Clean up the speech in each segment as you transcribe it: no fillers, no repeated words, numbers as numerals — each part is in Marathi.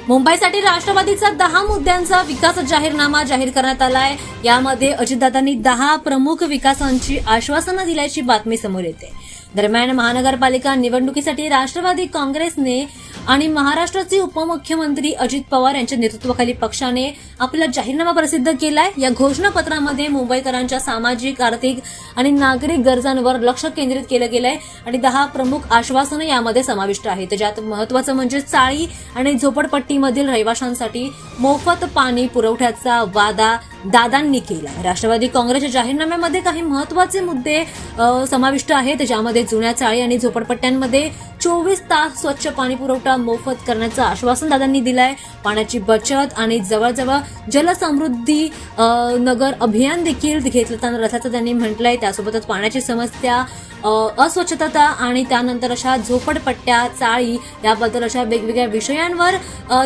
मुंबईसाठी राष्ट्रवादीचा 10 मुद्द्यांचा विकास जाहीरनामा जाहीर करण्यात आलाय। यामध्ये अजितदादांनी 10 प्रमुख विकासांची आश्वासनं दिल्याची बातमी समोर येते। दरम्यान महानगरपालिका निवडणुकीसाठी राष्ट्रवादी काँग्रेसने आणि महाराष्ट्राचे उपमुख्यमंत्री अजित पवार यांच्या नेतृत्वाखाली पक्षाने आपला जाहीरनामा प्रसिद्ध केलाय। या घोषणापत्रामध्ये मुंबईकरांच्या सामाजिक, आर्थिक आणि नागरिक गरजांवर लक्ष केंद्रित केलं गेलंय आणि 10 प्रमुख आश्वासनं यामध्ये समाविष्ट आहेत। ज्यात महत्त्वाचं म्हणजे चाळी आणि झोपडपट्टीमधील रहिवाशांसाठी मोफत पाणी पुरवठ्याचा वादा दादांनी केला। राष्ट्रवादी काँग्रेसच्या जाहीरनाम्यामध्ये काही महत्त्वाचे मुद्दे समाविष्ट आहेत, ज्यामध्ये जुन्या चाळी आणि झोपडपट्ट्यांमध्ये 24 तास स्वच्छ पाणी पुरवठा मोफत करण्याचं आश्वासन दादांनी दिलंय। पाण्याची बचत आणि जवळजवळ जलसमृद्धी नगर अभियान देखील घेतलं असल्याचं त्यांनी म्हटलंय। त्यासोबतच पाण्याची समस्या, अस्वच्छता आणि त्यानंतर अशा झोपडपट्ट्या, चाळी याबद्दल अशा वेगवेगळ्या विषयांवर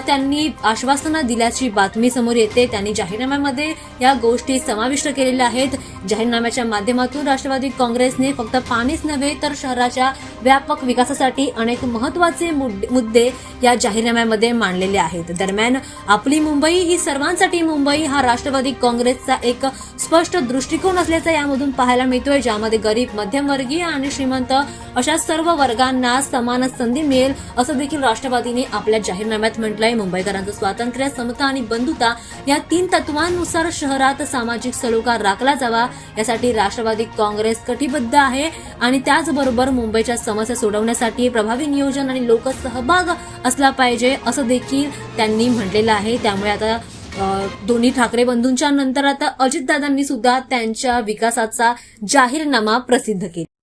त्यांनी आश्वासनं दिल्याची बातमी समोर येते। त्यांनी जाहीरनाम्यामध्ये या गोष्टी समाविष्ट केलेल्या आहेत। जाहीरनाम्याच्या माध्यमातून राष्ट्रवादी काँग्रेसने फक्त पाणीच नव्हे तर शहराच्या व्यापक विकासासाठी अनेक महत्त्वाचे मुद्दे या जाहीरनाम्यामध्ये मांडलेले आहेत। दरम्यान आपली मुंबई ही सर्वांसाठी मुंबई हा राष्ट्रवादी काँग्रेसचा एक स्पष्ट दृष्टिकोन असल्याचं यामधून पाहायला मिळतोय, ज्यामध्ये गरीब, मध्यमवर्गीय आणि श्रीमंत अशा सर्व वर्गांना समान संधी मिळेल असं देखील राष्ट्रवादीने आपल्या जाहीरनाम्यात म्हटलंय। मुंबईकरांचं स्वातंत्र्य, समता आणि बंधुता या 3 तत्वांनुसार शहरात सामाजिक सलोखा राखला जावा यासाठी राष्ट्रवादी काँग्रेस कटिबद्ध आहे आणि त्याचबरोबर मुंबईच्या समस्या सोडवण्यासाठी प्रभावी नियोजन आणि लोकसहभाग असला पाहिजे असं देखील त्यांनी म्हटलेलं आहे। त्यामुळे आता दोन्ही ठाकरे बंधूंच्या नंतर आता अजितदादांनी सुद्धा त्यांच्या विकासाचा जाहीरनामा प्रसिद्ध केला।